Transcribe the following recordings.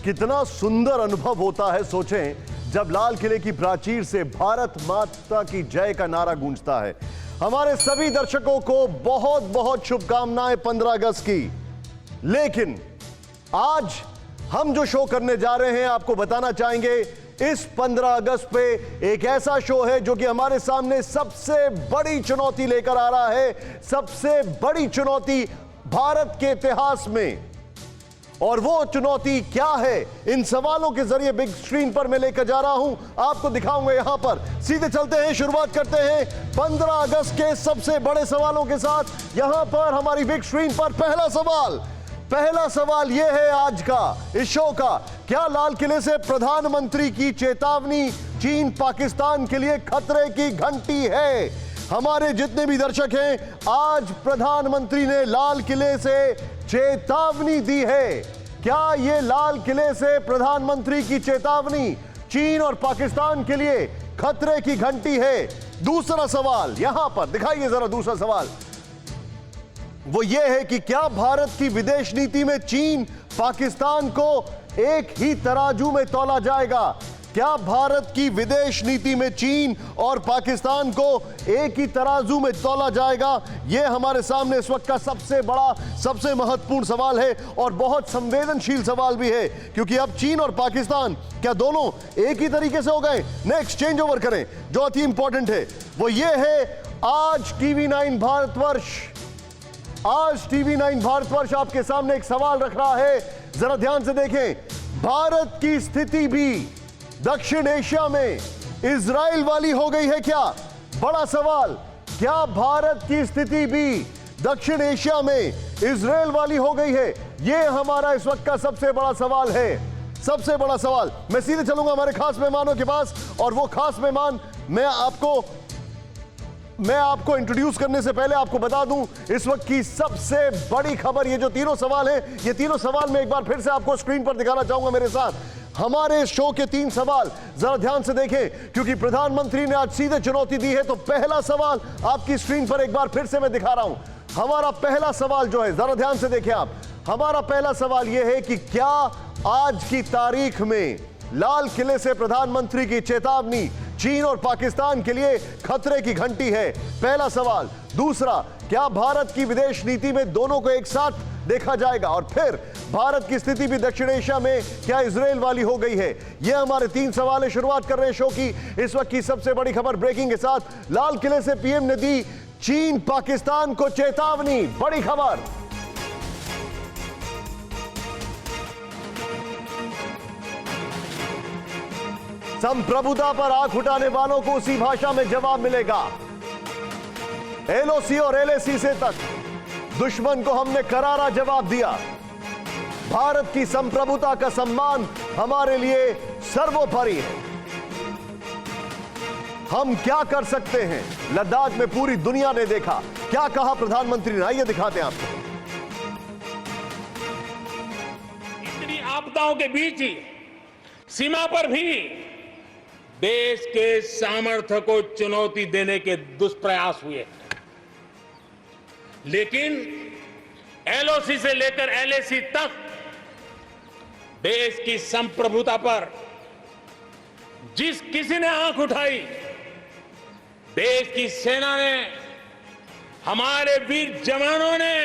कितना सुंदर अनुभव होता है, सोचें जब लाल किले की प्राचीर से भारत माता की जय का नारा गूंजता है। हमारे सभी दर्शकों को बहुत बहुत शुभकामनाएं 15 अगस्त की। लेकिन आज हम जो शो करने जा रहे हैं, आपको बताना चाहेंगे, इस 15 अगस्त पे एक ऐसा शो है जो कि हमारे सामने सबसे बड़ी चुनौती लेकर आ रहा है, सबसे बड़ी चुनौती भारत के इतिहास में। और वो चुनौती क्या है, इन सवालों के जरिए बिग स्क्रीन पर मैं लेकर जा रहा हूं, आपको दिखाऊंगा। यहां पर सीधे चलते हैं, शुरुआत करते हैं 15 अगस्त के सबसे बड़े सवालों के साथ। यहां पर हमारी बिग स्क्रीन पर पहला सवाल यह है आज का इस शो का, क्या लाल किले से प्रधानमंत्री की चेतावनी चीन पाकिस्तान के लिए खतरे की घंटी है? हमारे जितने भी दर्शक हैं, आज प्रधानमंत्री ने लाल किले से चेतावनी दी है। क्या यह लाल किले से प्रधानमंत्री की चेतावनी चीन और पाकिस्तान के लिए खतरे की घंटी है? दूसरा सवाल यहां पर दिखाइए जरा, दूसरा सवाल वो ये है कि क्या भारत की विदेश नीति में चीन पाकिस्तान को एक ही तराजू में तौला जाएगा? क्या भारत की विदेश नीति में चीन और पाकिस्तान को एक ही तराजू में तौला जाएगा? यह हमारे सामने इस वक्त का सबसे बड़ा, सबसे महत्वपूर्ण सवाल है और बहुत संवेदनशील सवाल भी है, क्योंकि अब चीन और पाकिस्तान क्या दोनों एक ही तरीके से हो गए? नेक्स्ट चेंज ओवर करें, जो अति इंपॉर्टेंट है वो ये है, आज TV9 भारतवर्ष आपके सामने एक सवाल रख रहा है, जरा ध्यान से देखें। भारत की स्थिति भी दक्षिण एशिया में इजराइल वाली हो गई है क्या? बड़ा सवाल, क्या भारत की स्थिति भी दक्षिण एशिया में इजराइल वाली हो गई है? यह हमारा इस वक्त का सबसे बड़ा सवाल है, सबसे बड़ा सवाल। मैं सीधे चलूंगा हमारे खास मेहमानों के पास, और वो खास मेहमान मैं आपको इंट्रोड्यूस करने से पहले आपको बता दूं, इस वक्त की सबसे बड़ी खबर, ये जो तीनों सवाल हैं, ये तीनों सवाल मैं एक बार फिर से आपको स्क्रीन पर दिखाना चाहूंगा मेरे साथ। हमारे शो के 3 सवाल जरा ध्यान से देखें, क्योंकि प्रधानमंत्री ने आज सीधे चुनौती दी है। तो पहला सवाल आपकी स्क्रीन पर एक बार फिर से मैं दिखा रहा हूं। हमारा पहला सवाल जो है, जरा ध्यान से देखें आप, हमारा पहला सवाल यह है कि क्या आज की तारीख में लाल किले से प्रधानमंत्री की चेतावनी चीन और पाकिस्तान के लिए खतरे की घंटी है? पहला सवाल। दूसरा, क्या भारत की विदेश नीति में दोनों को एक साथ देखा जाएगा? और फिर भारत की स्थिति भी दक्षिण एशिया में क्या इजराइल वाली हो गई है? यह हमारे 3 सवाल है। शुरुआत कर रहे हैं शो की इस वक्त की सबसे बड़ी खबर ब्रेकिंग के साथ। लाल किले से पीएम ने दी चीन पाकिस्तान को चेतावनी, बड़ी खबर। संप्रभुता पर आंख उठाने वालों को उसी भाषा में जवाब मिलेगा। LOC और LAC से तक दुश्मन को हमने करारा जवाब दिया। भारत की संप्रभुता का सम्मान हमारे लिए सर्वोपरि है। हम क्या कर सकते हैं, लद्दाख में पूरी दुनिया ने देखा। क्या कहा प्रधानमंत्री ने, आइए दिखाते हैं आपको। इतनी आपदाओं के बीच ही सीमा पर भी देश के सामर्थ्य को चुनौती देने के दुष्प्रयास हुए, लेकिन LOC से लेकर LAC तक देश की संप्रभुता पर जिस किसी ने आंख उठाई, देश की सेना ने, हमारे वीर जवानों ने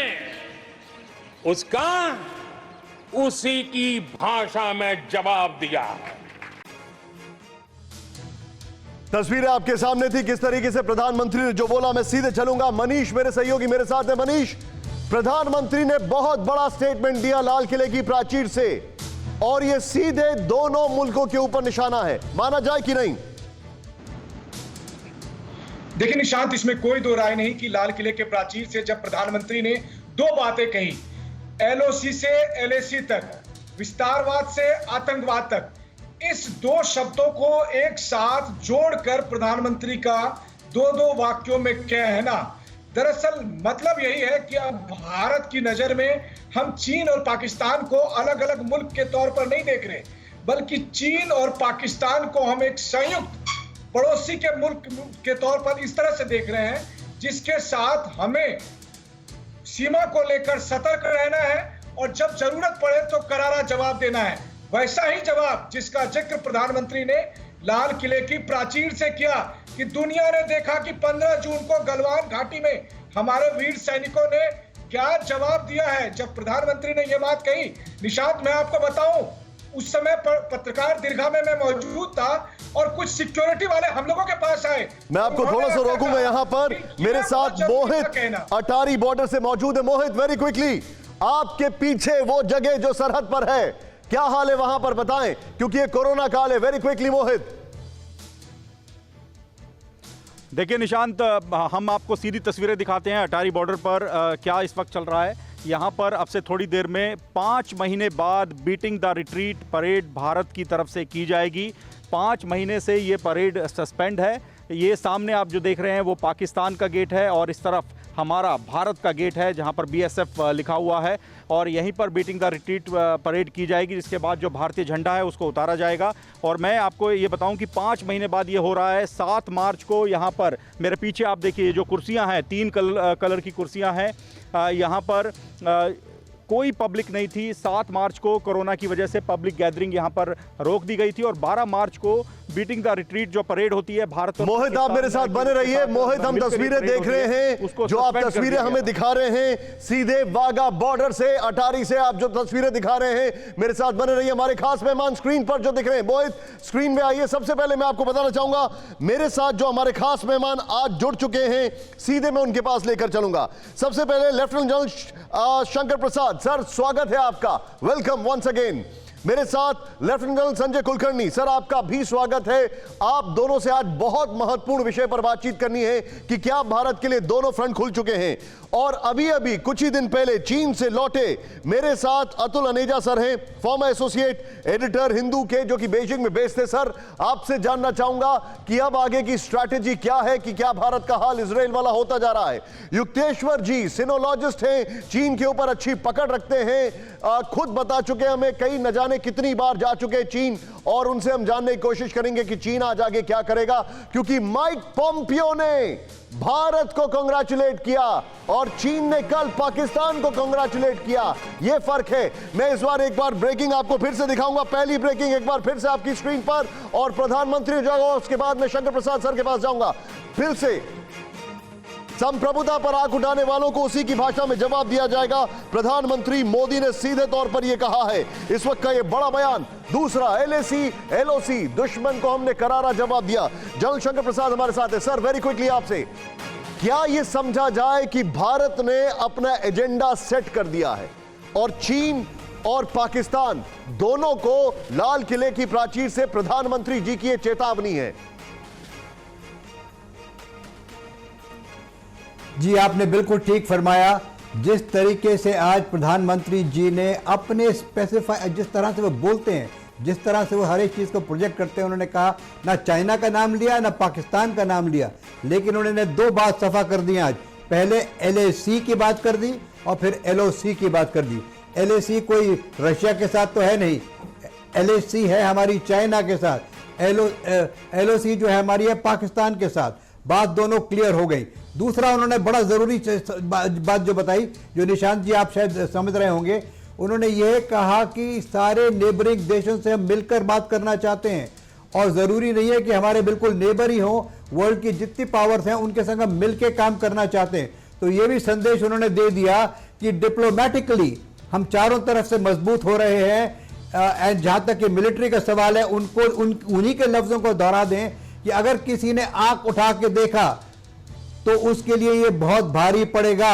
उसका उसी की भाषा में जवाब दिया। तस्वीरें आपके सामने थी, किस तरीके से प्रधानमंत्री ने जो बोला। मैं सीधे चलूंगा, मनीष मेरे सहयोगी मेरे साथ है। मनीष, प्रधानमंत्री ने बहुत बड़ा स्टेटमेंट दिया लाल किले की प्राचीर से, और यह सीधे दोनों मुल्कों के ऊपर निशाना है, माना जाए कि नहीं? देखिए निशांत, इसमें कोई दो राय नहीं कि लाल किले के प्राचीर से जब प्रधानमंत्री ने 2 बातें कही, LOC से LAC तक, विस्तारवाद से आतंकवाद तक, इस 2 शब्दों को एक साथ जोड़कर प्रधानमंत्री का 2 वाक्यों में कहना, दरअसल मतलब यही है कि अब भारत की नजर में हम चीन और पाकिस्तान को अलग अलग मुल्क के तौर पर नहीं देख रहे, बल्कि चीन और पाकिस्तान को हम एक संयुक्त पड़ोसी के मुल्क के तौर पर इस तरह से देख रहे हैं, जिसके साथ हमें सीमा को लेकर सतर्क रहना है और जब जरूरत पड़े तो करारा जवाब देना है। वैसा ही जवाब जिसका जिक्र प्रधानमंत्री ने लाल किले की प्राचीर से किया कि दुनिया ने देखा कि 15 जून को गलवान घाटी में हमारे वीर सैनिकों ने क्या जवाब दिया है। जब प्रधानमंत्री ने यह बात कही, निशांत मैं आपको बताऊं, उस समय पत्रकार दीर्घा में मैं मौजूद था और कुछ सिक्योरिटी वाले हम लोगों के पास आए। मैं आपको थोड़ा सा रोकूंगा यहां पर। मेरे साथ मोहित अटारी बॉर्डर से मौजूद है। मोहित, वेरी क्विकली, आपके पीछे वो जगह जो सरहद पर है, क्या हाल है वहां पर बताएं, क्योंकि ये कोरोना काल है। वेरी क्विकली मोहित। देखिए निशांत, हम आपको सीधी तस्वीरें दिखाते हैं अटारी बॉर्डर पर क्या इस वक्त चल रहा है। यहाँ पर अब से थोड़ी देर में 5 महीने बाद beating the retreat parade Bharat की तरफ से की जाएगी। 5 महीने से ये परेड सस्पेंड है। ये सामने आप जो देख रहे हैं वो पाकिस्तान का गेट है और इस तरफ हमारा भारत का गेट है जहां पर BSF लिखा हुआ है, और यहीं पर बीटिंग द रिट्रीट परेड की जाएगी, जिसके बाद जो भारतीय झंडा है उसको उतारा जाएगा। और मैं आपको ये बताऊं कि 5 महीने बाद ये हो रहा है। 7 मार्च को यहाँ पर मेरे पीछे आप देखिए जो कुर्सियाँ हैं, 3 कलर की कुर्सियाँ हैं। यहाँ पर कोई पब्लिक नहीं थी। 7 मार्च को कोरोना की वजह से पब्लिक गैदरिंग यहाँ पर रोक दी गई थी और 12 मार्च को बीटिंग द रिट्रीट जो परेड होती है भारत। मोहित, आप मेरे साथ बने रहिए। मोहित, हम तस्वीरें देख रहे हैं, जो आप तस्वीरें हमें दिखा रहे हैं सीधे वाघा बॉर्डर से, अटारी से आप जो तस्वीरें दिखा रहे हैं, मेरे साथ बने रहिए। हमारे खास मेहमान स्क्रीन पर जो दिख रहे हैं, मोहित स्क्रीन में आइए। सबसे पहले मैं आपको बताना चाहूंगा, मेरे साथ जो हमारे खास मेहमान आज जुड़ चुके हैं, सीधे मैं उनके पास लेकर चलूंगा। सबसे पहले lieutenant general Shankar Prasad sir, स्वागत है आपका, वेलकम वंस अगेन। मेरे साथ lieutenant general Sanjay Kulkarni sir, आपका भी स्वागत है। आप दोनों से आज बहुत महत्वपूर्ण विषय पर बातचीत करनी है कि क्या भारत के लिए दोनों फ्रंट खुल चुके हैं। और अभी अभी कुछ ही दिन पहले चीन से लौटे मेरे साथ अतुल अनेजा सर हैं, फॉर्मर एसोसिएट एडिटर हिंदू के, जो कि बीजिंग में बेस्ड थे। सर, आपसे जानना चाहूंगा कि अब आगे की स्ट्रैटेजी क्या है, कि क्या भारत का हाल इजराइल वाला होता जा रहा है। युक्तेश्वर जी सिनोलॉजिस्ट हैं, चीन के ऊपर अच्छी पकड़ रखते हैं, खुद बता चुके हमें, कई न जाने कितनी बार जा चुके चीन, और उनसे हम जानने की कोशिश करेंगे कि चीन आज आगे क्या करेगा, क्योंकि माइक पोम्पियो ने भारत को कांग्रेचुलेट किया और चीन ने कल पाकिस्तान को कांग्रेचुलेट किया। यह फर्क है। मैं इस बार एक बार ब्रेकिंग आपको फिर से दिखाऊंगा, पहली ब्रेकिंग एक बार फिर से आपकी स्क्रीन पर, और प्रधानमंत्री जाऊंगा, उसके बाद मैं शंकर प्रसाद सर के पास जाऊंगा। फिर से संप्रभुता पर आंख उठाने वालों को उसी की भाषा में जवाब दिया जाएगा। प्रधानमंत्री मोदी ने सीधे तौर पर यह कहा है, इस वक्त का यह बड़ा बयान। दूसरा, LAC LOC, दुश्मन को हमने करारा जवाब दिया। जनरल शंकर प्रसाद हमारे साथ है। सर, वेरी क्विकली आपसे, क्या यह समझा जाए कि भारत ने अपना एजेंडा सेट कर दिया है और चीन और पाकिस्तान दोनों को लाल किले की प्राचीर से प्रधानमंत्री जी की यह चेतावनी है? जी, आपने बिल्कुल ठीक फरमाया। जिस तरीके से आज प्रधानमंत्री जी ने अपने स्पेसिफाई, जिस तरह से वो बोलते हैं, जिस तरह से वो हर एक चीज़ को प्रोजेक्ट करते हैं, उन्होंने कहा ना चाइना का नाम लिया ना पाकिस्तान का नाम लिया, लेकिन उन्होंने 2 बात सफा कर दी आज। पहले LAC की बात कर दी और फिर LOC की बात कर दी। LAC कोई रशिया के साथ तो है नहीं, LAC है हमारी चाइना के साथ, LOC जो है हमारी है पाकिस्तान के साथ। बात दोनों क्लियर हो गई। दूसरा, उन्होंने बड़ा जरूरी बात जो बताई, जो निशांत जी आप शायद समझ रहे होंगे, उन्होंने ये कहा कि सारे नेबरिंग देशों से हम मिलकर बात करना चाहते हैं, और जरूरी नहीं है कि हमारे बिल्कुल नेबर ही हों, वर्ल्ड की जितनी पावर्स हैं उनके संग हम मिलकर काम करना चाहते हैं। तो ये भी संदेश उन्होंने दे दिया कि डिप्लोमेटिकली हम चारों तरफ से मजबूत हो रहे हैं। जहां तक कि मिलिट्री का सवाल है, उनको उन्हीं के लफ्जों को दोहरा दें कि अगर किसी ने आंख उठा के देखा तो उसके लिए ये बहुत भारी पड़ेगा।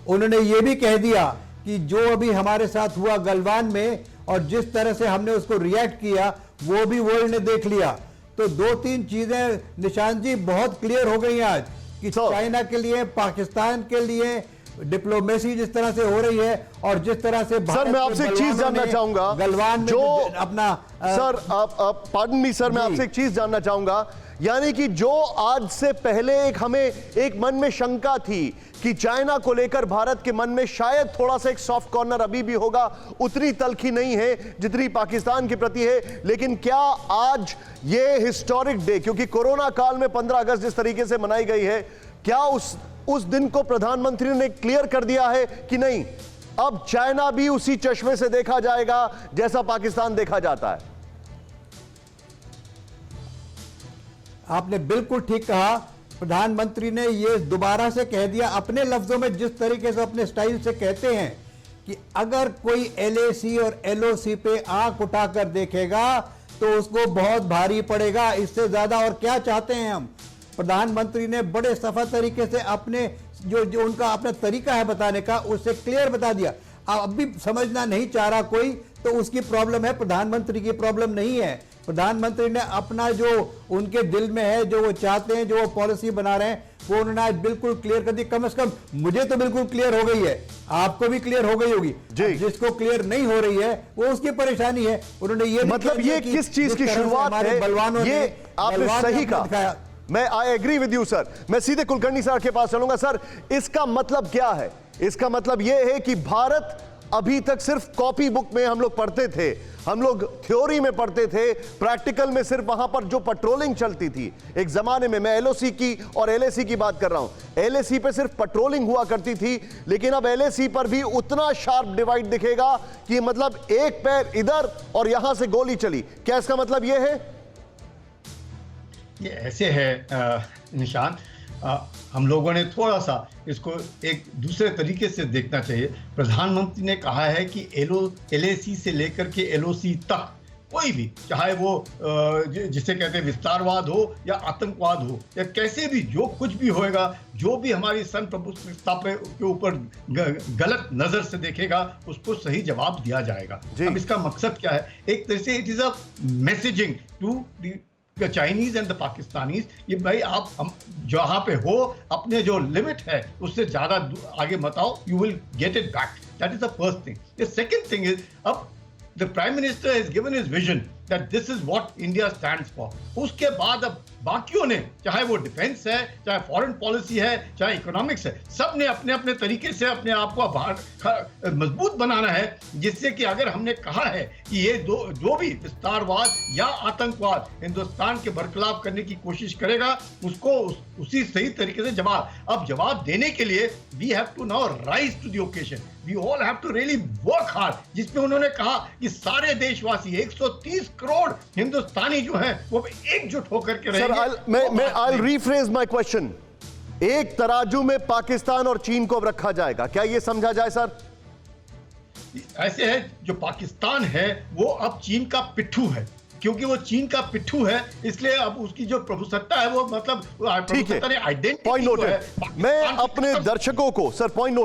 उन्होंने ये भी कह दिया कि जो अभी हमारे साथ हुआ गलवान में और जिस तरह से हमने उसको रिएक्ट किया, वो भी वर्ल्ड ने देख लिया। तो 2-3 चीजें निशांत जी बहुत क्लियर हो गई आज कि चाइना के लिए, पाकिस्तान के लिए डिप्लोमेसी जिस तरह से हो रही है और जिस तरह से सर, मैं आपसे एक चीज जानना चाहूंगा, गलवान में जो अपना सर पार्डन मी सर, मैं आपसे एक चीज जानना चाहूंगा, यानी कि जो आज से पहले हमें एक मन में शंका थी कि चाइना को लेकर भारत के मन में शायद थोड़ा सा एक सॉफ्ट कॉर्नर अभी भी होगा, उतनी तलखी नहीं है जितनी पाकिस्तान के प्रति है, लेकिन क्या आज ये हिस्टोरिक डे, क्योंकि कोरोना काल में 15 अगस्त जिस तरीके से मनाई गई है, क्या उस दिन को प्रधानमंत्री ने क्लियर कर दिया है कि नहीं, अब चाइना भी उसी चश्मे से देखा जाएगा जैसा पाकिस्तान देखा जाता है। आपने बिल्कुल ठीक कहा। प्रधानमंत्री ने ये दोबारा से कह दिया अपने लफ्जों में, जिस तरीके से अपने स्टाइल से कहते हैं कि अगर कोई एलएसी और एलओसी पे आंख उठाकर देखेगा तो उसको बहुत भारी पड़ेगा। इससे ज्यादा और क्या चाहते हैं हम। प्रधानमंत्री ने बड़े सफा तरीके से अपने जो उनका अपना तरीका है बताने का, उससे क्लियर बता दिया। अब भी समझना नहीं चाह रहा कोई, तो उसकी प्रॉब्लम है, प्रधानमंत्री की प्रॉब्लम नहीं है। प्रधानमंत्री ने अपना जो उनके दिल में है, जो वो चाहते हैं, जो वो पॉलिसी बना रहे हैं, वो उन्होंने आज बिल्कुल क्लियर कर दी। कम से कम मुझे तो बिल्कुल क्लियर हो गई है, आपको भी क्लियर हो गई होगी। जिसको क्लियर नहीं हो रही है वो उसकी परेशानी है। उन्होंने ये मतलब ये किस चीज की शुरुआत है, बलवानों ये आपने सही कहा। मैं I agree with you sir. मैं सीधे कुलकर्णी सर के पास चलूंगा। सर, इसका मतलब क्या है? इसका मतलब यह है कि भारत अभी तक सिर्फ कॉपी बुक में हम लोग पढ़ते थे, हम लोग थ्योरी में पढ़ते थे, प्रैक्टिकल में सिर्फ वहां पर जो पेट्रोलिंग चलती थी एक जमाने में, मैं एलओसी की और एलएसी की बात कर रहा हूं। एलएसी पे सिर्फ पेट्रोलिंग हुआ करती थी, लेकिन अब एलएसी पर भी उतना शार्प डिवाइड दिखेगा कि मतलब एक पैर इधर और यहां से गोली चली। क्या इसका मतलब यह है? ये ऐसे है निशान, हम लोगों ने थोड़ा सा इसको एक दूसरे तरीके से देखना चाहिए। प्रधानमंत्री ने कहा है कि एलएसी से लेकर के एलओसी तक कोई भी, चाहे वो जिसे कहते हैं विस्तारवाद हो या आतंकवाद हो या कैसे भी, जो कुछ भी होएगा, जो भी हमारी संप्रभुता के ऊपर गलत नजर से देखेगा उसको सही जवाब दिया जाएगा। अब इसका मकसद क्या है? एक तरह से it is a messaging to the Chinese and the Pakistanis, ये भाई आप जहां पे हो अपने जो लिमिट है उससे ज्यादा आगे मत आओ, you will get it back. That is the first thing. The second thing is, अब the prime minister has given his vision that this is what India stands for. उसके बाद अब बाकियों ने, चाहे वो डिफेंस है, चाहे फॉरेन पॉलिसी है, चाहे इकोनॉमिक्स है, सब ने अपने अपने तरीके से अपने आप को मजबूत बनाना है, जिससे कि अगर हमने कहा है कि ये जो भी विस्तारवाद या आतंकवाद हिंदुस्तान के बरखिलाफ करने की कोशिश करेगा उसको उसी सही तरीके से अब जवाब देने के लिए we have to now rise to the occasion. We all have to really work hard, जिसमें उन्होंने कहा कि सारे देशवासी 130 करोड़ हिंदुस्तानी जो हैं वो एकजुट होकर के रहेंगे। I'll rephrase my question. एक तराजू में पाकिस्तान और चीन को रखा जाएगा, क्या यह समझा जाए सर? ऐसे है, जो पाकिस्तान है वो अब चीन का पिट्ठू है, क्योंकि वो चीन का पिट्ठू है, इसलिए अब उसकी जो प्रभुसत्ता है वो मतलब प्रभुसत्ता ने आइडेंटिटी पॉइंट नोटेड। मैं अपने दर्शकों को सर, पॉइंट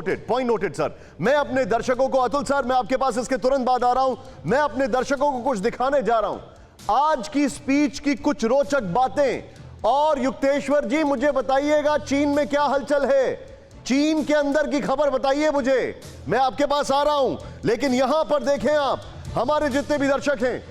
नोटेड सर, मैं अपने दर्शकों को, अतुल सर मैं आपके पास इसके तुरंत बाद आ रहा हूं, मैं अपने दर्शकों को कुछ दिखाने जा रहा हूं, आज की स्पीच की कुछ रोचक बातें। और युक्तेश्वर जी मुझे बताइएगा चीन में क्या हलचल है, चीन के अंदर की खबर बताइए मुझे, मैं आपके पास आ रहा हूं। लेकिन यहां पर देखें आप, हमारे जितने भी दर्शक हैं,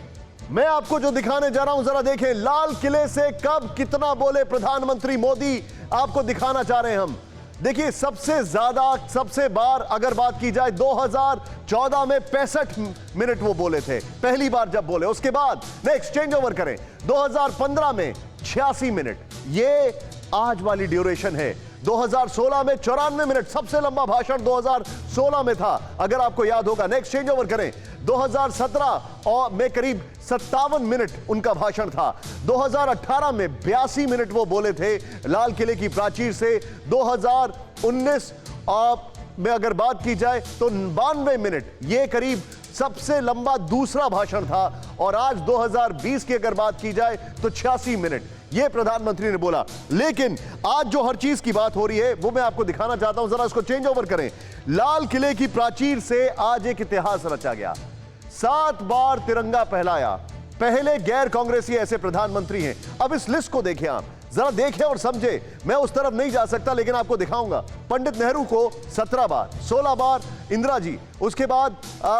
मैं आपको जो दिखाने जा रहा हूं जरा देखें। लाल किले से कब कितना बोले प्रधानमंत्री मोदी, आपको दिखाना चाह रहे हैं हम। देखिए सबसे बार अगर बात की जाए 2014 में 65 मिनट वो बोले थे पहली बार जब बोले, उसके बाद नेक्स्ट चेंज ओवर करें 2015 में 86 मिनट, ये आज वाली ड्यूरेशन है। 2016 में 94 मिनट, सबसे लंबा भाषण 2016 में था अगर आपको याद होगा। नेक्स्ट चेंज ओवर करें 2017 और में करीब 57 मिनट उनका भाषण था। 2018 में 82 मिनट वो बोले थे लाल किले की प्राचीर से। 2019 में अगर बात की जाए तो 92 मिनट, ये करीब सबसे लंबा दूसरा भाषण था। और आज 2020 की अगर बात की जाए तो 86 मिनट ये प्रधानमंत्री ने बोला। लेकिन आज जो हर चीज की बात हो रही है वो मैं आपको दिखाना चाहता हूं, जरा इसको चेंज ओवर करें। लाल किले की प्राचीर से आज एक इतिहास रचा गया, 7 बार तिरंगा फहराया, पहले गैर कांग्रेसी ऐसे प्रधानमंत्री हैं। अब इस लिस्ट को देखें आप, जरा देखें और समझे। मैं उस तरफ नहीं जा सकता लेकिन आपको दिखाऊंगा। पंडित नेहरू को 17 बार, 16 बार इंदिरा जी, उसके बाद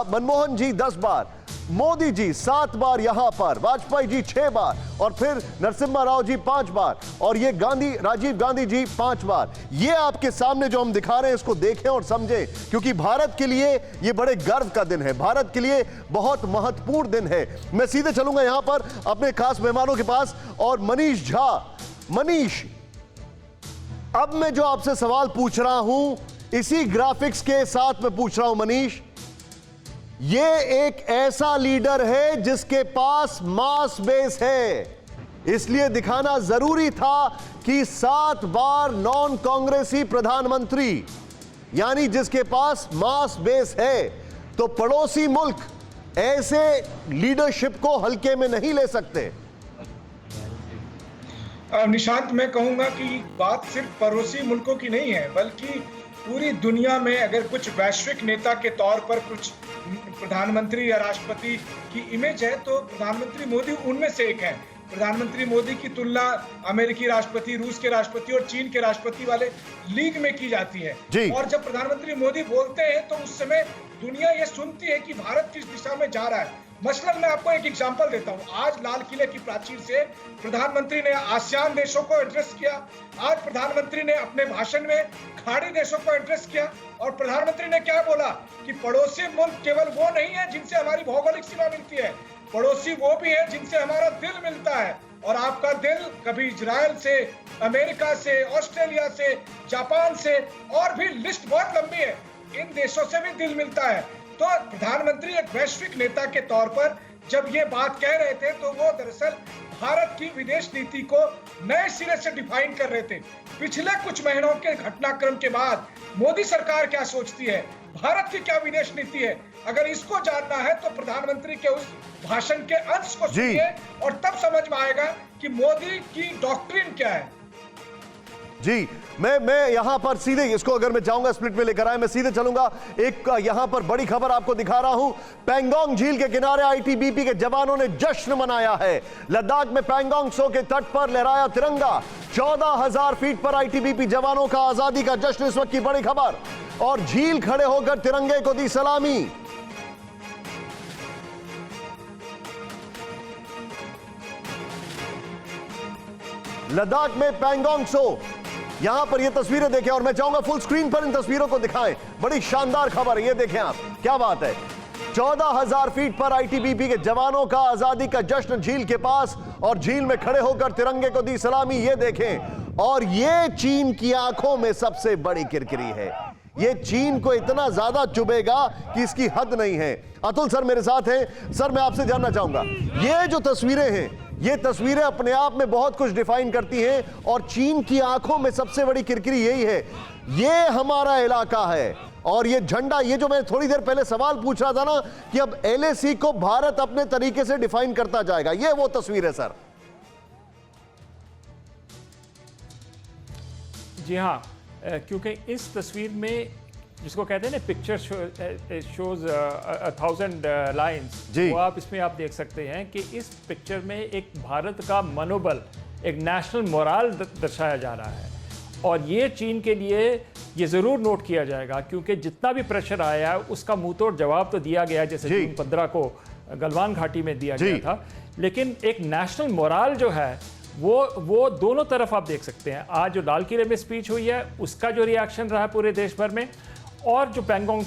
मनमोहन जी 10 बार, मोदी जी 7 बार यहां पर, वाजपेयी जी 6 बार, और फिर नरसिम्हा राव जी 5 बार, और ये राजीव गांधी जी 5 बार। ये आपके सामने जो हम दिखा रहे हैं इसको देखें और समझें, क्योंकि भारत के लिए ये बड़े गर्व का दिन है, भारत के लिए बहुत महत्वपूर्ण दिन है। मैं सीधे चलूंगा यहां पर अपने खास मेहमानों के पास, और मनीष झा। मनीष, अब मैं जो आपसे सवाल पूछ रहा हूं इसी ग्राफिक्स के साथ मैं पूछ रहा हूं मनीष, ये एक ऐसा लीडर है जिसके पास मास बेस है, इसलिए दिखाना जरूरी था कि 7 बार नॉन कांग्रेसी प्रधानमंत्री, यानी जिसके पास मास बेस है, तो पड़ोसी मुल्क ऐसे लीडरशिप को हल्के में नहीं ले सकते। निशांत, मैं कहूंगा कि बात सिर्फ पड़ोसी मुल्कों की नहीं है, बल्कि पूरी दुनिया में अगर कुछ वैश्विक नेता के तौर पर कुछ प्रधानमंत्री या राष्ट्रपति की इमेज है तो प्रधानमंत्री मोदी उनमें से एक है। प्रधानमंत्री मोदी की तुलना अमेरिकी राष्ट्रपति, रूस के राष्ट्रपति और चीन के राष्ट्रपति वाले लीग में की जाती है। और जब प्रधानमंत्री मोदी बोलते हैं तो उस समय दुनिया ये सुनती है कि भारत किस दिशा में जा रहा है। मसलन मैं आपको एक एग्जांपल देता हूं। आज लाल किले की प्राचीर से प्रधानमंत्री ने आसियान देशों को एड्रेस किया। आज प्रधानमंत्री ने अपने भाषण में खाड़ी देशों को एड्रेस किया और प्रधानमंत्री ने क्या बोला कि पड़ोसी मुल्क केवल वो नहीं है जिनसे हमारी भौगोलिक सीमा मिलती है, पड़ोसी वो भी है जिनसे हमारा दिल मिलता है। और आपका दिल कभी इजराइल से, अमेरिका से, ऑस्ट्रेलिया से, जापान से, और भी लिस्ट बहुत लंबी है, इन देशों से भी दिल मिलता है। तो प्रधानमंत्री एक वैश्विक नेता के तौर पर जब ये बात कह रहे थे तो वो दरअसल भारत की विदेश नीति को नए सिरे से डिफाइन कर रहे थे। पिछले कुछ महीनों के घटनाक्रम के बाद मोदी सरकार क्या सोचती है, भारत की क्या विदेश नीति है, अगर इसको जानना है तो प्रधानमंत्री के उस भाषण के अंश को सुनिए और तब समझ में आएगा कि मोदी की डॉक्ट्रिन क्या है। जी, मैं यहां पर सीधे इसको, अगर मैं चाहूंगा स्प्लिट में लेकर आए, मैं सीधे चलूंगा। एक यहां पर बड़ी खबर आपको दिखा रहा हूं। पैंगोंग झील के किनारे आईटीबीपी के जवानों ने जश्न मनाया है। लद्दाख में पैंगोंग त्सो के तट पर लहराया तिरंगा। 14,000 फीट पर आईटीबीपी जवानों का आजादी का जश्न, इस वक्त की बड़ी खबर। और झील खड़े होकर तिरंगे को दी सलामी। लद्दाख में पैंगोंग त्सो, यहां पर ये तस्वीरें देखें और मैं चाहूंगा फुल स्क्रीन पर इन तस्वीरों को दिखाएं। बड़ी शानदार खबर है, ये देखें आप, क्या बात है। 14,000 फीट पर आईटीबीपी के जवानों का आजादी का जश्न झील के पास, और झील में खड़े होकर तिरंगे को दी सलामी, ये देखें। और ये चीन की आंखों में सबसे बड़ी किरकिरी है। ये चीन को इतना ज्यादा चुभेगा कि इसकी हद नहीं है। अतुल सर मेरे साथ हैं। सर, मैं आपसे जानना चाहूंगा, ये जो तस्वीरें हैं, ये तस्वीरें अपने आप में बहुत कुछ डिफाइन करती हैं, और चीन की आंखों में सबसे बड़ी किरकिरी यही है, ये हमारा इलाका है। और ये झंडा, ये जो मैं थोड़ी देर पहले सवाल पूछ रहा था ना कि अब एलएसी को भारत अपने तरीके से डिफाइन करता जाएगा, ये वो तस्वीर है सर। जी हाँ, क्योंकि इस तस्वीर में जिसको कहते हैं ना पिक्चर शोज 1000 लाइन्स, वो आप इसमें आप देख सकते हैं कि इस पिक्चर में एक भारत का मनोबल, एक नेशनल मोराल दर्शाया जा रहा है। और ये चीन के लिए ये ज़रूर नोट किया जाएगा, क्योंकि जितना भी प्रेशर आया है उसका मुंह तोड़ जवाब तो दिया गया, जैसे जून 15 को गलवान घाटी में दिया गया था। लेकिन एक नेशनल मोराल जो है वो दोनों तरफ आप देख सकते हैं। आज जो लाल किले में स्पीच हुई है उसका जो रिएक्शन रहा पूरे देश भर में, और जो पैंगोंग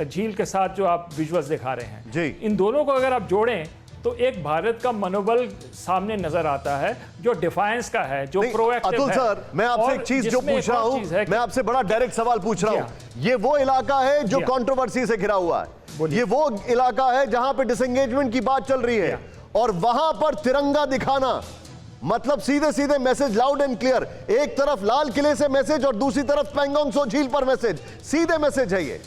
झील के साथ जो आप विजुअल्स दिखा रहे हैं जी, इन दोनों को अगर आप जोड़ें तो एक भारत का मनोबल सामने नजर आता है जो डिफायंस का है, जो प्रोएक्टिव है। अतुल सर, मैं आपसे एक चीज जो पूछ रहा हूं, मैं आपसे बड़ा डायरेक्ट सवाल पूछ रहा हूं। ये वो इलाका है जो कंट्रोवर्सी से घिरा हुआ है, ये वो इलाका है जहां पे डिसएंगेजमेंट की बात चल रही है, और वहां पर तिरंगा दिखाना मतलब सीधे सीधे मैसेज, लाउड एंड क्लियर। एक तरफ लाल किले से मैसेज और दूसरी तरफ पैंगोंग त्सो झील पर मैसेज, सीधे मैसेज है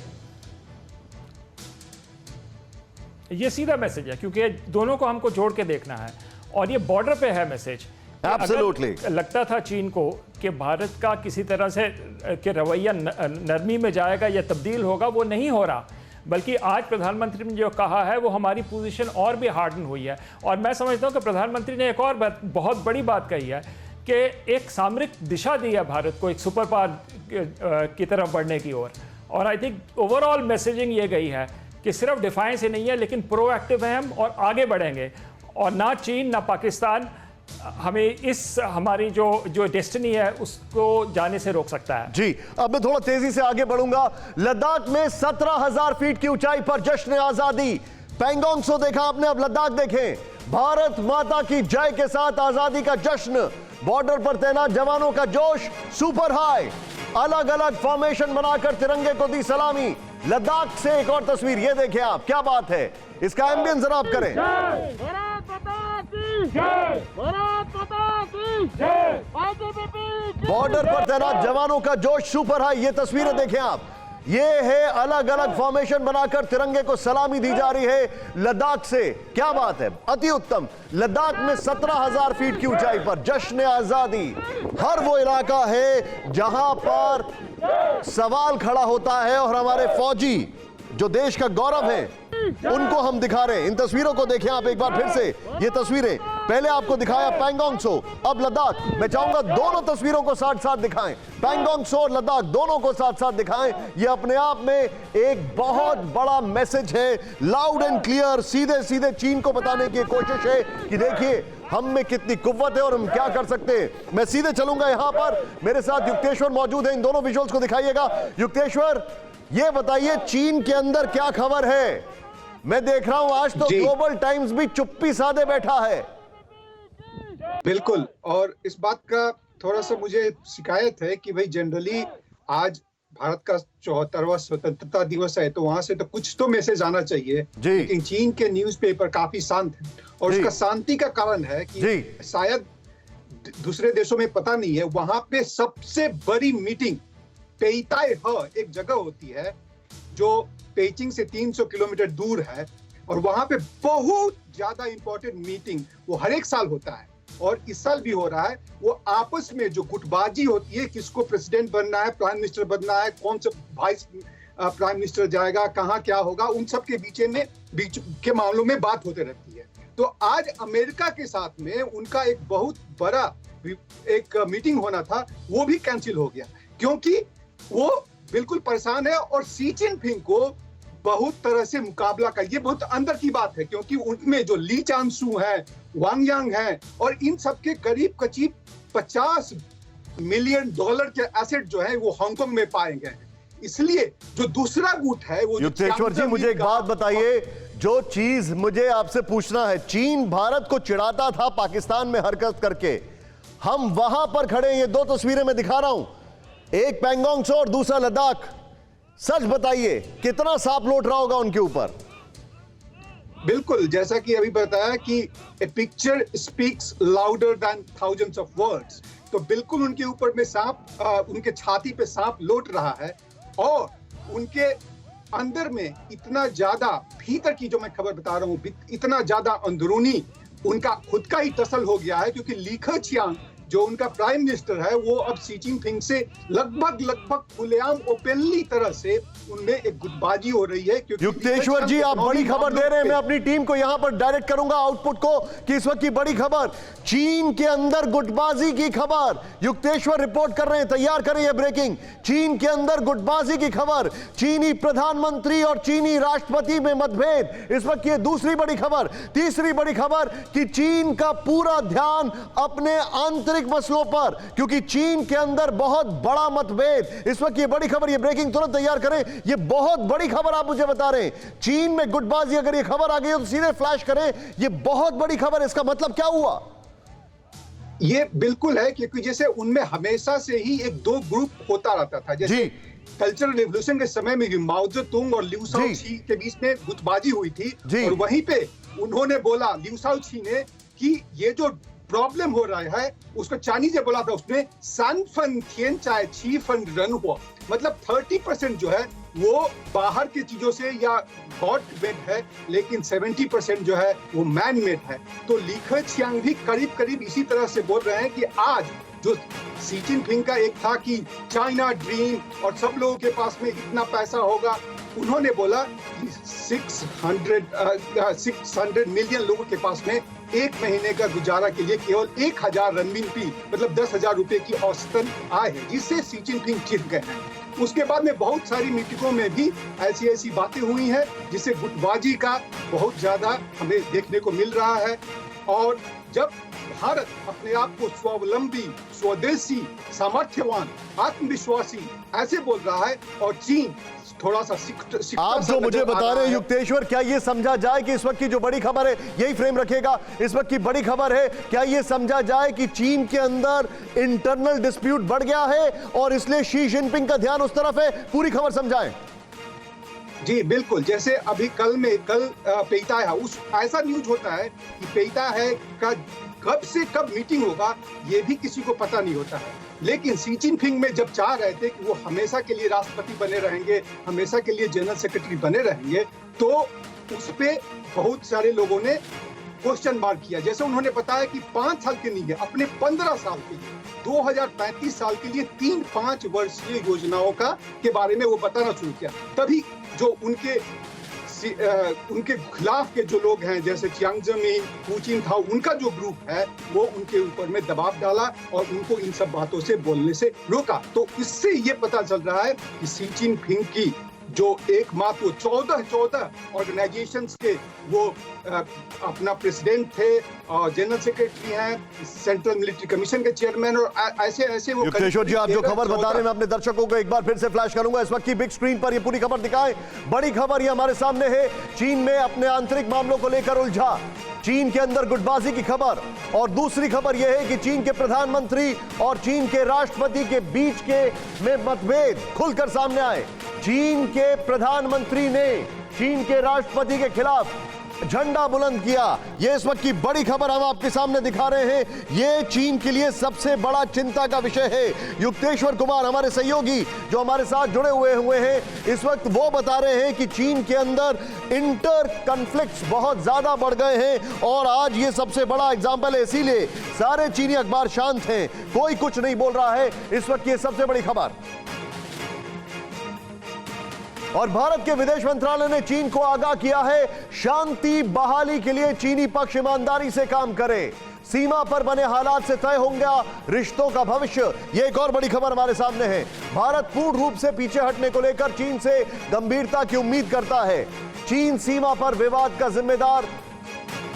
ये सीधा मैसेज है, क्योंकि दोनों को हमको जोड़ के देखना है, और ये बॉर्डर पे है मैसेज। एब्सोल्युटली लगता था चीन को कि भारत का किसी तरह से कि रवैया नरमी में जाएगा या तब्दील होगा, वो नहीं हो रहा, बल्कि आज प्रधानमंत्री ने जो कहा है वो हमारी पोजीशन और भी हार्डन हुई है। और मैं समझता हूँ कि प्रधानमंत्री ने एक और बहुत बड़ी बात कही है कि एक सामरिक दिशा दी है भारत को एक सुपर पावर की तरफ बढ़ने की ओर। और आई थिंक ओवरऑल मैसेजिंग ये गई है कि सिर्फ डिफाइंस ही नहीं है, लेकिन प्रोएक्टिव हैं हम और आगे बढ़ेंगे, और ना चीन ना पाकिस्तान हमें इस हमारी जो डेस्टिनी है उसको जाने से रोक सकता है। जी, अब मैं थोड़ा तेजी से आगे बढ़ूंगा। लद्दाख में 17,000 फीट की ऊंचाई पर जश्न आजादी। पैंगोंग त्सो देखा आपने, अब लद्दाख देखें। भारत माता की जय के साथ आजादी का जश्न, बॉर्डर पर तैनात जवानों का जोश सुपर हाई। अलग अलग फॉर्मेशन बनाकर तिरंगे को दी सलामी। लद्दाख से एक और तस्वीर, ये देखिए आप, क्या बात है, इसका एम्बियंस जरा आप करें। बॉर्डर पर तैनात जवानों का जोश सुपर हाई। ये तस्वीरें देखें आप, ये है अलग अलग फॉर्मेशन बनाकर तिरंगे को सलामी दी जा रही है लद्दाख से। क्या बात है, अति उत्तम। लद्दाख में 17,000 फीट की ऊंचाई पर जश्न आजादी। हर वो इलाका है जहां पर सवाल खड़ा होता है और हमारे फौजी जो देश का गौरव है उनको हम दिखा रहे हैं। इन तस्वीरों को देखें आप एक बार फिर से। ये तस्वीरें पहले आपको दिखाया पैंगोंग त्सो, अब लद्दाख। मैं चाहूंगा दोनों तस्वीरों को साथ साथ दिखाएं, पैंगोंग त्सो और लद्दाख दोनों को साथ साथ दिखाएं। ये अपने आप में एक बहुत बड़ा मैसेज है, लाउड एंड क्लियर, सीधे सीधे चीन को बताने की कोशिश है कि देखिए हम में कितनी कुव्वत है और हम क्या कर सकते हैं। मैं सीधे चलूंगा, यहां पर मेरे साथ युक्तेश्वर मौजूद है। इन दोनों विजुअल्स को दिखाइएगा। युक्तेश्वर, ये बताइए चीन के अंदर क्या खबर है? मैं देख रहा हूं आज तो ग्लोबल टाइम्स भी चुप्पी साधे बैठा है। बिल्कुल, और इस बात का थोड़ा सा मुझे शिकायत है कि भाई जनरली आज भारत का 74वां स्वतंत्रता दिवस है तो वहां से तो कुछ तो मैसेज आना चाहिए, लेकिन चीन के न्यूज़पेपर काफी शांत है। और उसका शांति का कारण है कि शायद दूसरे देशों में पता नहीं है, वहां पे सबसे बड़ी मीटिंग पेइताई एक जगह होती है जो पेइचिंग से 300 किलोमीटर दूर है, और वहां पे बहुत ज्यादा इंपॉर्टेंट मीटिंग वो हर एक साल होता है और इस साल भी हो रहा है। वो आपस में जो गुटबाजी होती है, किसको प्रेसिडेंट बनना है, प्राइम मिनिस्टर बनना है, कौन सा वाइस प्राइम मिनिस्टर जाएगा, कहाँ क्या होगा, उन सब के बीच के मामलों में बात होते रहती है। तो आज अमेरिका के साथ में उनका एक बहुत बड़ा एक मीटिंग होना था, वो भी कैंसिल हो गया क्योंकि वो बिल्कुल परेशान है और शी जिनपिंग को बहुत तरह से मुकाबला कर, ये बहुत अंदर की बात है क्योंकि उनमें जो ली चांसू है, वांग यांग है, और इन सब के करीब 50 मिलियन डॉलर के एसेट जो है वो हांगकांग में पाए गए हैं। इसलिए जो दूसरा गुट है वो युक्तेश्वर जी, मुझे एक बात बताइए, जो चीज मुझे आपसे पूछना है, चीन भारत को चिढ़ाता था पाकिस्तान में हरकत करके, हम वहां पर खड़े, ये दो तस्वीरें मैं दिखा रहा हूं, एक पैंगोंग त्सो और दूसरा लद्दाख। सच बताइए कितना सांप लौट रहा होगा उनके ऊपर? बिल्कुल, जैसा कि अभी बताया कि a picture speaks louder than thousands of words, तो बिल्कुल उनके ऊपर में सांप, उनके छाती पे सांप लौट रहा है और उनके अंदर में इतना ज्यादा भीतर की जो मैं खबर बता रहा हूँ, इतना ज्यादा अंदरूनी उनका खुद का ही टसल हो गया है क्योंकि ली केqiang जो उनका प्राइम मिनिस्टर है वो अब शी जिनपिंग से लगभग खुलेआम ओपनली तरह से उनमें एक गुटबाजी हो रही है। क्योंकि युक्तेश्वर जी, आप बड़ी खबर दे रहे हैं, मैं अपनी टीम को यहां पर डायरेक्ट करूंगा आउटपुट को कि इस वक्त की बड़ी खबर चीन के अंदर गुटबाजी की खबर। युक्तेश्वर रिपोर्ट कर रहे हैं, तैयार करें यह ब्रेकिंग। चीन के अंदर गुटबाजी की खबर, चीनी प्रधानमंत्री और चीनी राष्ट्रपति में मतभेद, इस वक्त ये दूसरी बड़ी खबर। तीसरी बड़ी खबर कि चीन का पूरा ध्यान अपने आंतरिक मसलों पर, क्योंकि चीन के अंदर बहुत बड़ा मतभेद। इस वक्त ये बड़ी खबर, ये ब्रेकिंग तुरंत तैयार करें, ये बहुत बड़ी खबर आप मुझे बता रहे हैं। चीन में गुटबाजी, अगर ये खबर आ गई तो सीधे फ्लैश करें, ये बहुत बड़ी खबर है, इसका मतलब क्या हुआ? ये बिल्कुल है क्योंकि जैसे उनमें हमेशा से ही एक दो ग्रुप होता रहता था। जैसे कल्चरल रिवॉल्यूशन के समय में भी माओ जेतुंग और लिउ शाओची के बीच में गुटबाजी हुई थी और वहीं पे उन्होंने बोला, लिउ शाओची ने, कि ये जो प्रॉब्लम हो रहा है उसको चाइनीज बोला था उसने सान फन थियन चाहे छी फन रन हुआ, मतलब 30% जो है वो बाहर की चीजों से या गॉड मेड है, लेकिन 70% जो है वो मैन मेड है। तो ली केqiang भी करीब इसी तरह से बोल रहे हैं कि आज जो शी जिनपिंग का एक था कि चाइना ड्रीम और सब लोगों के पास में इतना पैसा होगा, उन्होंने बोला कि 600 मिलियन लोगों के पास में एक महीने का गुजारा के लिए केवल 1000 रनमिनपी मतलब 10,000 रुपए की औसतन आय है, जिससे शी जिनपिंग चिढ़ गए हैं। उसके बाद में बहुत सारी मीटिंगों में भी ऐसी बातें हुई हैं जिससे गुटबाजी का बहुत ज्यादा हमें देखने को मिल रहा है। और जब भारत अपने आप को स्वावलंबी, स्वदेशी, सामर्थ्यवान, आत्मविश्वासी ऐसे बोल रहा है और चीन थोड़ा सा आप जो मुझे बता रहे हैं युक्तेश्वर, क्या ये समझा जाए कि इस वक्त की जो बड़ी खबर है, यही फ्रेम रखेगा, इस वक्त की बड़ी खबर है, क्या ये समझा जाए कि चीन के अंदर इंटरनल डिस्प्यूट बढ़ गया है और इसलिए शी जिनपिंग का ध्यान उस तरफ है? पूरी खबर समझाएं। जी बिल्कुल, जैसे अभी कल पेइताय हाउस, ऐसा न्यूज होता है कि पेइताय है का कब से कब मीटिंग होगा ये भी किसी को पता नहीं होता है, लेकिन शी जिनपिंग में जब चाह रहे थे कि वो हमेशा के लिए राष्ट्रपति बने रहेंगे, हमेशा के लिए जनरल सेक्रेटरी बने रहेंगे, तो उस पे बहुत सारे लोगों ने क्वेश्चन मार्क किया। जैसे उन्होंने बताया कि 5 साल के नहीं है, अपने 15 साल के लिए 2035 साल के लिए 3-5 वर्षीय योजनाओं के बारे में वो बताना शुरू किया। तभी जो उनके खिलाफ के जो लोग हैं, जैसे चियांग जेमिन, हू चिनटाओ, उनका जो ग्रुप है, वो उनके ऊपर में दबाव डाला और उनको इन सब बातों से बोलने से रोका। तो इससे ये पता चल रहा है कि शी जिनपिंग की जो एकमात्र 14 ऑर्गेनाइजेशंस के वो अपना प्रेसिडेंट थे और जनरल सेक्रेटरी हैं, सेंट्रल मिलिट्री कमीशन के चेयरमैन, और ऐसे वो। युक्तेश्वर जी, आप जो खबर बता रहे हैं, मैं अपने दर्शकों को एक बार फिर से फ्लैश करूंगा। इस वक्त की बिग स्क्रीन पर ये पूरी खबर दिखाएं। बड़ी खबर ये हमारे सामने है, चीन में अपने आंतरिक मामलों को लेकर उलझा, चीन के अंदर गुटबाजी की खबर। और दूसरी खबर यह है कि चीन के प्रधानमंत्री और चीन के राष्ट्रपति के बीच में मतभेद खुलकर सामने आए। चीन के प्रधानमंत्री ने चीन के राष्ट्रपति के खिलाफ झंडा बुलंद किया। यह इस वक्त की बड़ी खबर हम आपके सामने दिखा रहे हैं। यह चीन के लिए सबसे बड़ा चिंता का विषय है। युक्तेश्वर कुमार हमारे सहयोगी जो हमारे साथ जुड़े हुए हैं, इस वक्त वो बता रहे हैं कि चीन के अंदर इंटर कॉन्फ्लिक्ट्स बहुत ज्यादा बढ़ गए हैं और आज ये सबसे बड़ा एग्जाम्पल है। इसीलिए सारे चीनी अखबार शांत हैं, कोई कुछ नहीं बोल रहा है। इस वक्त की सबसे बड़ी खबर। और भारत के विदेश मंत्रालय ने चीन को आगाह किया है, शांति बहाली के लिए चीनी पक्ष ईमानदारी से काम करे, सीमा पर बने हालात से तय होगा रिश्तों का भविष्य। यह एक और बड़ी खबर हमारे सामने है। भारत पूर्ण रूप से पीछे हटने को लेकर चीन से गंभीरता की उम्मीद करता है। चीन सीमा पर विवाद का जिम्मेदार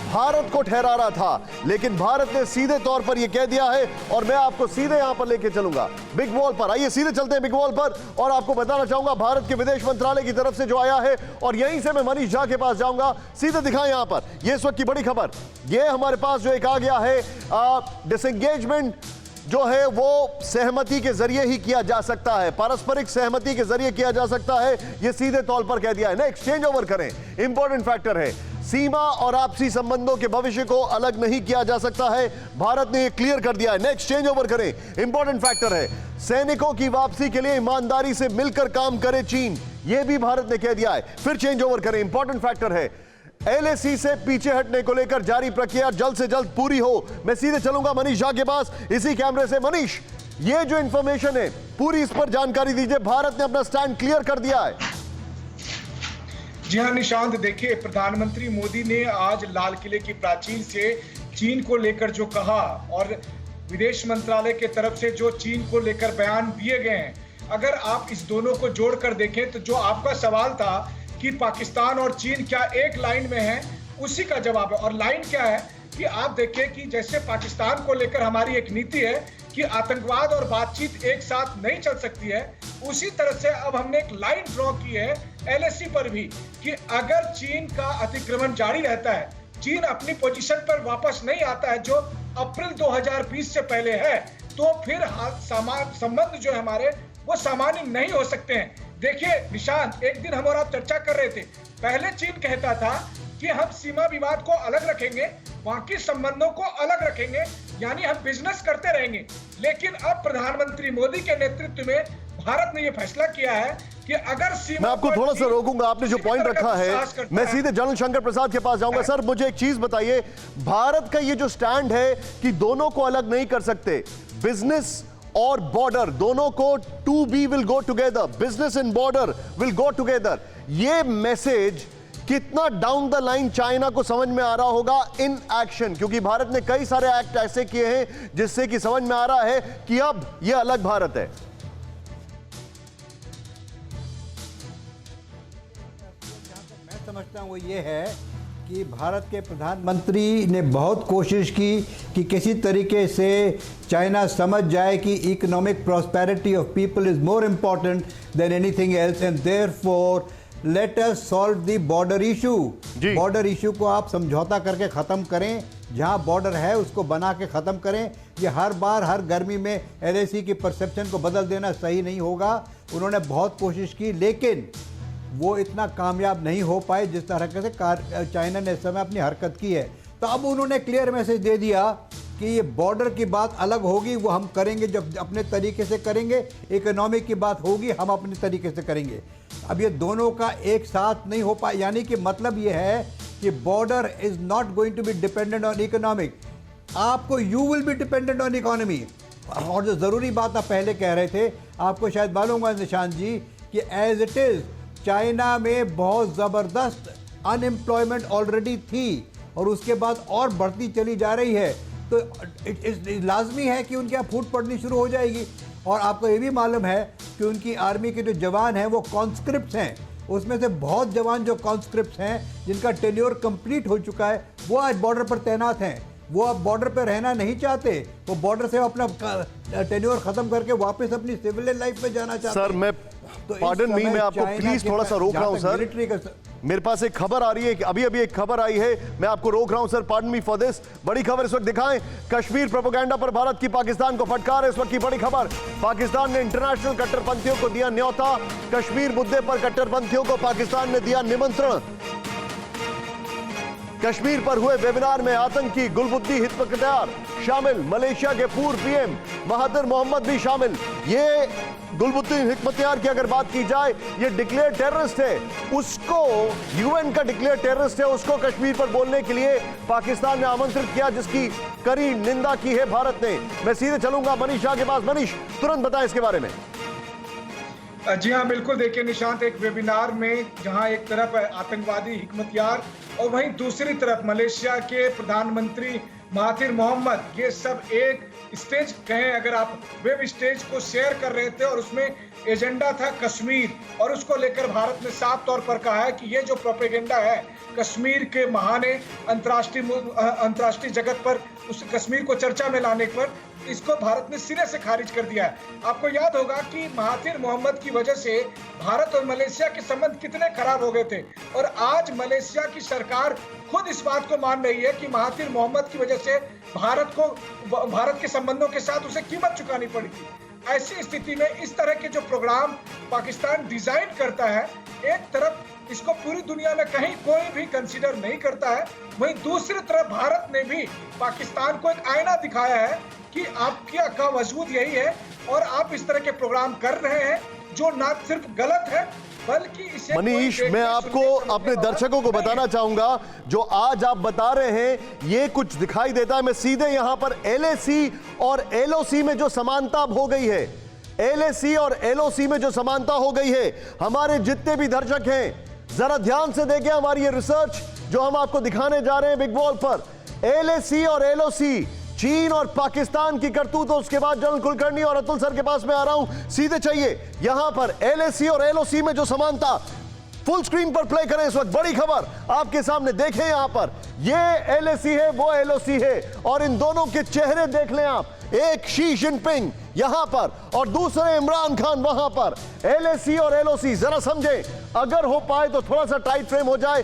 भारत को ठहरा रहा था, लेकिन भारत ने सीधे तौर पर यह कह दिया है। और मैं आपको सीधे यहां पर लेके चलूंगा बिग वॉल पर। आइए सीधे चलते हैं बिग वॉल पर और आपको बताना चाहूंगा भारत के विदेश मंत्रालय की तरफ से जो आया है। और यहीं से मैं मनीष झा के पास जाऊंगा, सीधे दिखाएं यहां पर। यह इस वक्त की बड़ी खबर, यह हमारे पास जो एक आ गया है, डिसएंगेजमेंट जो है वो सहमति के जरिए ही किया जा सकता है, पारस्परिक सहमति के जरिए किया जा सकता है। यह सीधे तौर पर कह दिया है ना, एक्सचेंज ओवर करें, इंपॉर्टेंट फैक्टर है। सीमा और आपसी संबंधों के भविष्य को अलग नहीं किया जा सकता है, भारत ने यह क्लियर कर दिया है। नेक्स्ट चेंज ओवर करें, इंपॉर्टेंट फैक्टर है। सैनिकों की वापसी के लिए ईमानदारी से मिलकर काम करे चीन, यह भी भारत ने कह दिया है। फिर चेंज ओवर करें, इंपॉर्टेंट फैक्टर है। एलएसी से पीछे हटने को लेकर जारी प्रक्रिया जल्द से जल्द पूरी हो। मैं सीधे चलूंगा मनीष झा के पास इसी कैमरे से। मनीष, ये जो इंफॉर्मेशन है पूरी इस पर जानकारी दीजिए। भारत ने अपना स्टैंड क्लियर कर दिया है। जी हाँ निशांत, देखिए प्रधानमंत्री मोदी ने आज लाल किले की प्राचीर से चीन को लेकर जो कहा और विदेश मंत्रालय के तरफ से जो चीन को लेकर बयान दिए गए हैं, अगर आप इस दोनों को जोड़कर देखें तो जो आपका सवाल था कि पाकिस्तान और चीन क्या एक लाइन में है, उसी का जवाब है। और लाइन क्या है कि आप देखिए कि जैसे पाकिस्तान को लेकर हमारी एक नीति है कि आतंकवाद और बातचीत एक साथ नहीं चल सकती है, उसी तरह से अब हमने एक लाइन ड्रॉ की है एलएसी पर भी कि अगर चीन का अतिक्रमण जारी रहता है, चीन अपनी पोजीशन पर वापस नहीं आता है जो अप्रैल 2020 से पहले है, तो फिर संबंध जो है हमारे वो सामान्य नहीं हो सकते हैं। देखिए निशांत, एक दिन हम और आप चर्चा कर रहे थे, पहले चीन कहता था कि हम सीमा विवाद को अलग रखेंगे, बाकी संबंधों को अलग रखेंगे, यानी हम बिजनेस करते रहेंगे। लेकिन अब प्रधानमंत्री मोदी के नेतृत्व में भारत ने यह फैसला किया है कि अगर सीमा, मैं आपको थोड़ा सा रोकूंगा, आपने जो पॉइंट रखा है, मैं सीधे जनरल शंकर प्रसाद के पास जाऊंगा। सर, मुझे एक चीज बताइए, भारत का ये जो स्टैंड है कि दोनों को अलग नहीं कर सकते, बिजनेस और बॉर्डर दोनों को, to be will go together, business and border will go together, ये मैसेज कितना डाउन द लाइन चाइना को समझ में आ रहा होगा इन एक्शन? क्योंकि भारत ने कई सारे एक्ट ऐसे किए हैं जिससे कि समझ में आ रहा है कि अब यह अलग भारत है। मैं समझता हूं वो ये है कि भारत के प्रधानमंत्री ने बहुत कोशिश की कि किसी तरीके से चाइना समझ जाए कि economic prosperity of people is more important than anything else and therefore let us solve the border issue. Border issue को आप समझौता करके ख़त्म करें, जहां बॉर्डर है उसको बना के ख़त्म करें। ये हर बार हर गर्मी में LAC की परसेप्शन को बदल देना सही नहीं होगा। उन्होंने बहुत कोशिश की लेकिन वो इतना कामयाब नहीं हो पाए जिस तरह से चाइना ने इस समय अपनी हरकत की है। तो अब उन्होंने क्लियर मैसेज दे दिया कि ये बॉर्डर की बात अलग होगी, वो हम करेंगे जब अपने तरीके से करेंगे, इकोनॉमिक की बात होगी हम अपने तरीके से करेंगे। अब ये दोनों का एक साथ नहीं हो पाए, यानी कि मतलब ये है कि border is not going to be dependent on economic, आपको you will be dependent on economy. और जो ज़रूरी बात आप पहले कह रहे थे, आपको शायद मालूम है निशांत जी कि एज इट इज़ चाइना में बहुत ज़बरदस्त अनएम्प्लॉयमेंट ऑलरेडी थी और उसके बाद और बढ़ती चली जा रही है। तो लाजमी है कि उनके यहाँ फूट पड़नी शुरू हो जाएगी। और आपको ये भी मालूम है कि उनकी आर्मी के जो जवान हैं वो कॉन्स्क्रिप्ट्स हैं, उसमें से बहुत जवान जो कॉन्स्क्रिप्ट्स हैं जिनका टेन्योर कंप्लीट हो चुका है वो आज बॉर्डर पर तैनात हैं। वो अब बॉर्डर पर रहना नहीं चाहते, वो बॉर्डर से अपना टेन्योर खत्म करके वापस अपनी सिविलियन लाइफ में जाना चाहते हैं। सर मैं पार्डन मी, मैं आपको प्लीज थोड़ा सा रोक रहा हूं सर। मेरे पास एक खबर आ रही है कि अभी एक खबर आई है, मैं आपको रोक रहा हूं sir, pardon me for this. बड़ी खबर इस वक्त दिखाएं, कश्मीर प्रोपेगेंडा पर भारत की पाकिस्तान को फटकार है। इस वक्त की बड़ी खबर, पाकिस्तान ने इंटरनेशनल कट्टरपंथियों को दिया न्योता, कश्मीर मुद्दे पर कट्टरपंथियों को पाकिस्तान ने दिया निमंत्रण। कश्मीर पर हुए वेबिनार में आतंकी गुलबुद्दी हिकमतयार शामिल, मलेशिया के पूर्व PM महातिर मोहम्मद भी शामिल। ये गुलबुद्दी हिकमतयार की अगर बात की जाए, ये डिक्लेयर टेररिस्ट है, उसको UN का डिक्लेयर टेररिस्ट है, उसको कश्मीर पर बोलने के लिए पाकिस्तान ने आमंत्रित किया, जिसकी कड़ी निंदा की है भारत ने। मैं सीधे चलूंगा मनीष शाह के पास। मनीष, तुरंत बताएं इसके बारे में। जी हाँ, बिल्कुल। देखिए निशांत, एक वेबिनार में जहां एक तरफ आतंकवादी हिकमतयार और वहीं दूसरी तरफ मलेशिया के प्रधानमंत्री महातिर मोहम्मद, ये सब एक स्टेज कहें अगर आप, वेब स्टेज को शेयर कर रहे थे और उसमें एजेंडा था कश्मीर। और उसको लेकर भारत ने साफ तौर पर कहा है कि ये जो प्रोपेगेंडा है कश्मीर के महाने अंतर्राष्ट्रीय जगत पर उस कश्मीर को चर्चा में लाने पर, इसको भारत ने सिरे से खारिज कर दिया है। आपको याद होगा कि महातिर मोहम्मद की वजह से भारत और मलेशिया के संबंध कितने खराब हो गए थे और आज मलेशिया की सरकार खुद इस बात को मान रही है कि महातिर मोहम्मद की वजह से भारत के संबंधों के साथ उसे कीमत चुकानी पड़ी थी। ऐसी स्थिति में इस तरह के जो प्रोग्राम पाकिस्तान डिजाइन करता है, एक तरफ इसको पूरी दुनिया में कहीं कोई भी कंसीडर नहीं करता है, वहीं दूसरी तरफ भारत ने भी पाकिस्तान को एक आईना दिखाया है कि आपकी का वजूद यही है और आप इस तरह के प्रोग्राम कर रहे हैं जो ना सिर्फ गलत है बल्कि इसे। मनीष, मैं आपको अपने दर्शकों को बताना चाहूंगा, जो आज आप बता रहे हैं ये कुछ दिखाई देता है। मैं सीधे यहां पर LAC और LOC में जो समानता हो गई है, LAC और LOC में जो समानता हो गई है, हमारे जितने भी दर्शक हैं जरा ध्यान से देखें हमारी ये रिसर्च जो हम आपको दिखाने जा रहे हैं बिग वॉल पर। LAC और LOC, चीन और पाकिस्तान की करतूत। उसके बाद जनरल कुलकर्णी और अतुल सर के पास में आ रहा हूं, सीधे चाहिए यहां पर LAC और LOC में जो समानता, फुल स्क्रीन पर प्ले करें इस वक्त। बड़ी खबर आपके सामने देखें, यहां पर ये LAC है, वो LOC है और इन दोनों के चेहरे देख लें आप, एक शी जिनपिंग यहां पर और दूसरे इमरान खान वहां पर। LAC और LOC जरा समझें, अगर हो पाए तो थोड़ा सा टाइट फ्रेम हो जाए।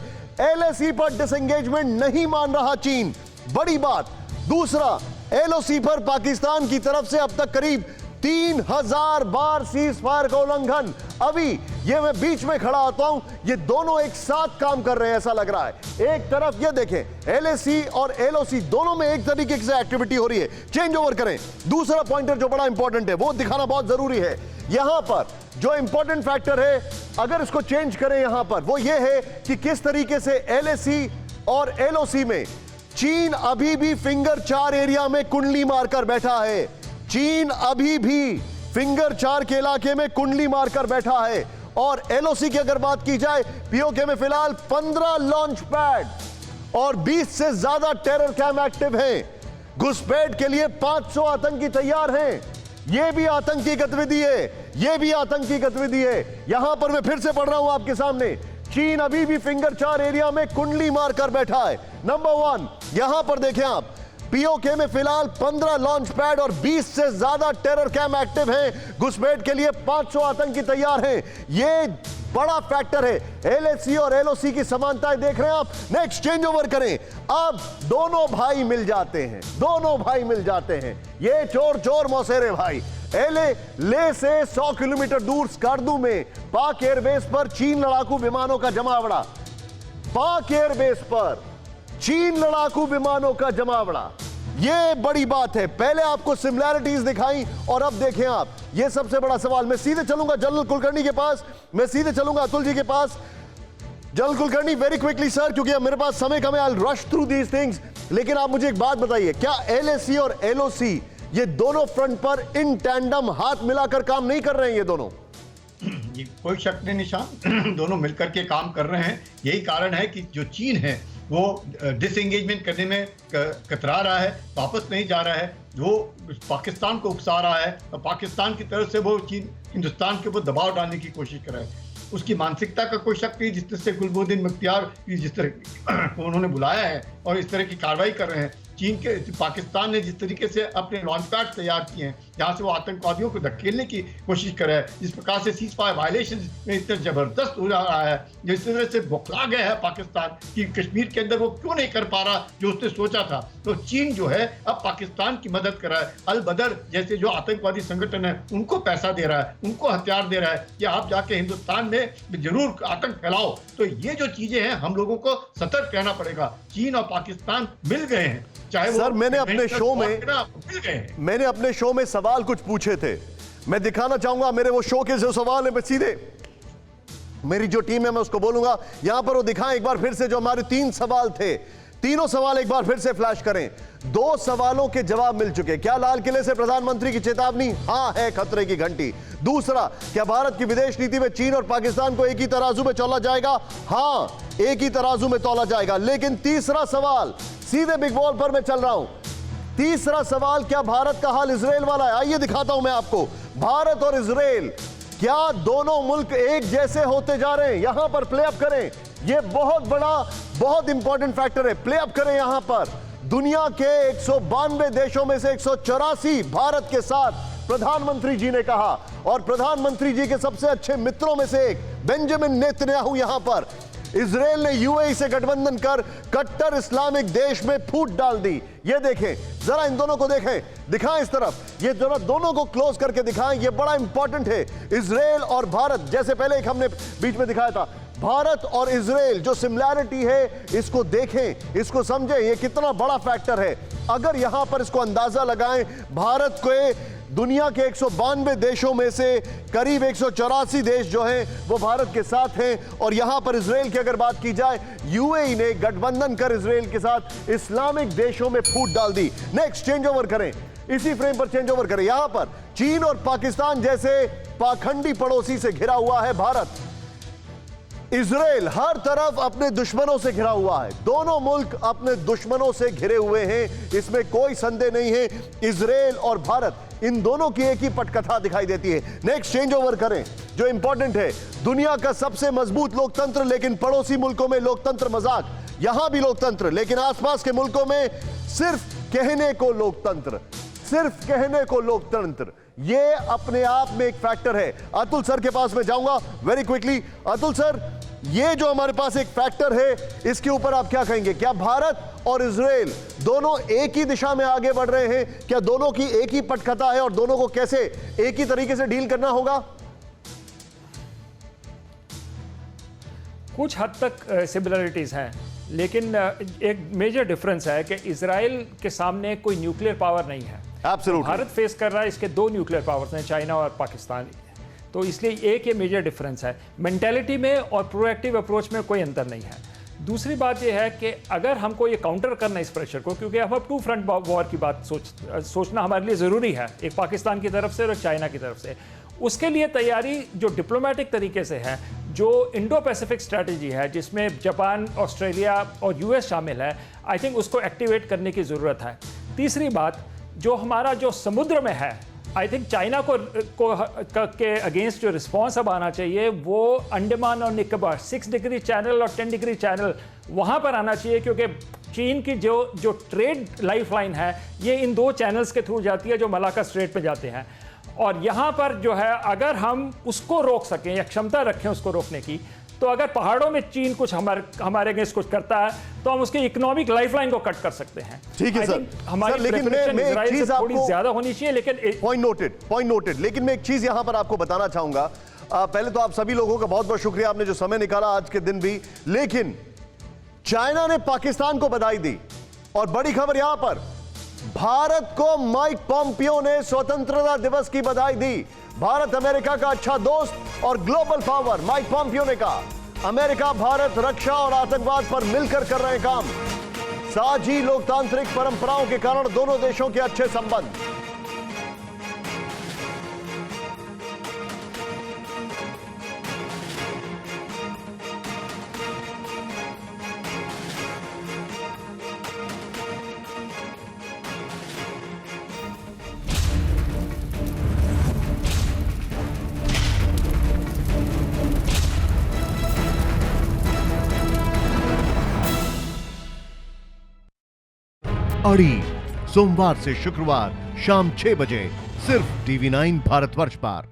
LAC पर डिसएंगेजमेंट नहीं मान रहा चीन, बड़ी बात। दूसरा, LOC पर पाकिस्तान की तरफ से अब तक करीब 3000 बार सीज फायर का उल्लंघन। अभी ये मैं बीच में खड़ा होता हूं, ये दोनों एक साथ काम कर रहे हैं ऐसा लग रहा है। एक तरफ ये देखें, LAC और LOC दोनों में एक तरीके से एक्टिविटी हो रही है। चेंज ओवर करें। दूसरा पॉइंटर जो बड़ा इंपॉर्टेंट है वो दिखाना बहुत जरूरी है। यहां पर जो इंपॉर्टेंट फैक्टर है, अगर इसको चेंज करें यहां पर, वो ये है कि किस तरीके से LAC और LOC में चीन अभी भी फिंगर 4 एरिया में कुंडली मारकर बैठा है। चीन अभी भी फिंगर 4 के इलाके में कुंडली मारकर बैठा है। और LOC की अगर बात की जाए, POK में फिलहाल 15 लॉन्च पैड और 20 से ज्यादा टेरर कैम्प एक्टिव हैं। घुसपैठ के लिए 500 आतंकी तैयार हैं। यह भी आतंकी गतिविधि है, यह भी आतंकी गतिविधि है। यहां पर मैं फिर से पढ़ रहा हूं आपके सामने, चीन अभी भी फिंगर 4 एरिया में कुंडली मारकर बैठा है। नंबर 1, यहां पर देखें आप, पीओके में फिलहाल 15 लॉन्च पैड और 20 से ज्यादा टेरर कैम एक्टिव हैं। घुसपैठ के लिए 500 आतंकी तैयार हैं। ये बड़ा फैक्टर है। एलएसी और एलओसी की समानताएं देख रहे हैं आप। नेक्स्ट चेंज ओवर करें। अब दोनों भाई मिल जाते हैं, दोनों भाई मिल जाते हैं। ये चोर चोर मौसेरे भाई। ले से 100 किलोमीटर दूर स्कार्दू में पाक एयरबेस पर चीन लड़ाकू विमानों का जमावड़ा। पाक एयरबेस पर चीन लड़ाकू विमानों का जमावड़ा, यह बड़ी बात है। पहले आपको सिमिलैरिटीज दिखाई और अब देखें आप, यह सबसे बड़ा सवाल। मैं सीधे चलूंगा जनरल कुलकर्णी के पास, मैं सीधे चलूंगा अतुल जी के पास। General Kulkarni, very quickly sir, क्योंकि अब मेरे पास समय कम है, I rush through these things. लेकिन आप मुझे एक बात बताइए, क्या एलएसी और एलओसी ये दोनों फ्रंट पर इन टैंडम हाथ मिलाकर काम नहीं कर रहे हैं? ये दोनों ये कोई शक नहीं निशान, दोनों मिलकर के काम कर रहे हैं। यही कारण है कि जो चीन है वो डिसएंगेजमेंट करने में कतरा रहा है, वापस नहीं जा रहा है, वो पाकिस्तान को उकसा रहा है और पाकिस्तान की तरफ से वो चीन हिंदुस्तान के ऊपर दबाव डालने की कोशिश कर रहा है। उसकी मानसिकता का कोई शक नहीं। जिस तरह से गुलबुद्दीन मुख्तियार जिस तरह को उन्होंने बुलाया है और इस तरह की कार्रवाई कर रहे हैं, चीन के पाकिस्तान ने जिस तरीके से अपने लॉन्च पैड तैयार किए हैं जहां से वो आतंकवादियों को धकेलने की कोशिश कर रहा है, जिस प्रकार से सीज फायर वायलेशन में इतना जबरदस्त हो रहा है, जिस तरह से बौखला गया है पाकिस्तान कि कश्मीर के अंदर वो क्यों नहीं कर पा रहा जो उसने सोचा था, तो चीन जो है अब पाकिस्तान की मदद कर रहा है। अल बदर जैसे जो आतंकवादी संगठन है उनको पैसा दे रहा है, उनको हथियार दे रहा है कि आप जाके हिंदुस्तान में जरूर आतंक फैलाओ। तो ये जो चीजें हैं हम लोगों को सतर्क रहना पड़ेगा। चीन और पाकिस्तान मिल गए हैं, चाहे सर मैंने अपने शो में सवाल कुछ पूछे थे, मैं दिखाना चाहूंगा मेरे वो शो के जो सवाल है, मैं सीधे मेरी जो टीम है मैं उसको बोलूंगा यहां पर वो दिखाएं एक बार फिर से। जो हमारे 3 सवाल थे, तीनों सवाल एक बार फिर से फ्लैश करें। 2 सवालों के जवाब मिल चुके। क्या लाल किले से प्रधानमंत्री की चेतावनी? हां है खतरे की घंटी। दूसरा, क्या भारत की विदेश नीति में चीन और पाकिस्तान को एक ही तराजू में तौला जाएगा? हां, एक ही तराजू में तौला जाएगा। लेकिन तीसरा सवाल, सीधे बिग बॉल पर मैं चल रहा हूं। तीसरा सवाल, क्या भारत का हाल इजराइल वाला है? आइए दिखाता हूं मैं आपको। भारत और इजराइल, क्या दोनों मुल्क एक जैसे होते जा रहे हैं? यहां पर प्ले अप करें, यह बहुत बड़ा बहुत इंपॉर्टेंट फैक्टर है। प्ले अप करें यहां पर। दुनिया के 192 देशों में से 184 भारत के साथ प्रधानमंत्री जी ने कहा, और प्रधानमंत्री जी के सबसे अच्छे मित्रों में से एक बेंजामिन नेतन्याहू यहां पर। इजराइल ने यूएई से गठबंधन कर कट्टर इस्लामिक देश में फूट डाल दी। ये देखें, जरा इन दोनों को देखें, दिखाएं इस तरफ, ये जरा दोनों को क्लोज करके दिखाएं, ये बड़ा इंपॉर्टेंट है। इजराइल और भारत, जैसे पहले एक हमने बीच में दिखाया था, भारत और इजराइल जो सिमिलैरिटी है इसको देखें, इसको समझें, ये कितना बड़ा फैक्टर है। अगर यहां पर इसको अंदाजा लगाएं, भारत को दुनिया के 192 देशों में से करीब 184 देश जो हैं वो भारत के साथ हैं, और यहां पर इजराइल की अगर बात की जाए, यूएई ने गठबंधन कर इजराइल के साथ इस्लामिक देशों में फूट डाल दी। नेक्स्ट चेंज ओवर करें, इसी फ्रेम पर चेंज ओवर करें। यहां पर चीन और पाकिस्तान जैसे पाखंडी पड़ोसी से घिरा हुआ है भारत। इजराइल हर तरफ अपने दुश्मनों से घिरा हुआ है। दोनों मुल्क अपने दुश्मनों से घिरे हुए हैं, इसमें कोई संदेह नहीं है। इजराइल और भारत, इन दोनों की एक ही पटकथा दिखाई देती है। नेक्स्ट चेंज ओवर करें, जो इंपॉर्टेंट है, दुनिया का सबसे मजबूत लोकतंत्र, लेकिन पड़ोसी मुल्कों में लोकतंत्र मजाक। यहां भी लोकतंत्र, लेकिन आसपास के मुल्कों में सिर्फ कहने को लोकतंत्र, सिर्फ कहने को लोकतंत्र। ये अपने आप में एक फैक्टर है। अतुल सर के पास मैं जाऊंगा वेरी क्विकली। अतुल सर, ये जो हमारे पास एक फैक्टर है, इसके ऊपर आप क्या कहेंगे? क्या भारत और इजराइल दोनों एक ही दिशा में आगे बढ़ रहे हैं? क्या दोनों की एक ही पटकथा है और दोनों को कैसे एक ही तरीके से डील करना होगा? कुछ हद तक सिमिलरिटीज हैं, लेकिन एक मेजर डिफरेंस है कि इजराइल के सामने कोई न्यूक्लियर पावर नहीं है। Absolutely. भारत फेस कर रहा है, इसके 2 न्यूक्लियर पावर्स हैं, चाइना और पाकिस्तान। तो इसलिए एक ये मेजर डिफरेंस है। मेंटालिटी में और प्रोएक्टिव अप्रोच में कोई अंतर नहीं है। दूसरी बात यह है कि अगर हमको ये काउंटर करना इस प्रेशर को, क्योंकि हम अब 2 फ्रंट वॉर की बात सोचना हमारे लिए ज़रूरी है, एक पाकिस्तान की तरफ से और एक चाइना की तरफ से, उसके लिए तैयारी जो डिप्लोमेटिक तरीके से है, जो इंडो पैसिफिक स्ट्रैटेजी है जिसमें जापान, ऑस्ट्रेलिया और यूएस शामिल है, आई थिंक उसको एक्टिवेट करने की ज़रूरत है। तीसरी बात, जो हमारा जो समुद्र में है आई थिंक चाइना के अगेंस्ट जो रिस्पॉन्स अब आना चाहिए वो अंडमान और निकोबार 6 डिग्री चैनल और 10 डिग्री चैनल वहाँ पर आना चाहिए, क्योंकि चीन की जो ट्रेड लाइफलाइन है ये इन 2 चैनल्स के थ्रू जाती है जो मलाक्का स्ट्रेट पे जाते हैं। और यहाँ पर जो है अगर हम उसको रोक सकें या क्षमता रखें उसको रोकने की, तो अगर पहाड़ों में चीन कुछ हमारे अगेंस्ट कुछ करता है तो हम उसकी इकोनॉमिक लाइफलाइन को कट कर सकते हैं। ठीक है सर, हमारी लेकिन मैं एक चीज थोड़ी आपको ज्यादा होनी चाहिए, लेकिन पॉइंट नोटेड। लेकिन मैं एक चीज यहां पर आपको बताना चाहूंगा। पहले तो आप सभी लोगों का बहुत बहुत शुक्रिया, आपने जो समय निकाला आज के दिन भी। लेकिन चाइना ने पाकिस्तान को बधाई दी, और बड़ी खबर यहां पर, भारत को माइक पॉम्पियो ने स्वतंत्रता दिवस की बधाई दी। भारत अमेरिका का अच्छा दोस्त और ग्लोबल पावर माइक पॉम्पियो ने कहा, अमेरिका भारत रक्षा और आतंकवाद पर मिलकर कर रहे काम। साझी लोकतांत्रिक परंपराओं के कारण दोनों देशों के अच्छे संबंध। अड़ी सोमवार से शुक्रवार शाम 6 बजे सिर्फ TV9 भारतवर्ष पर।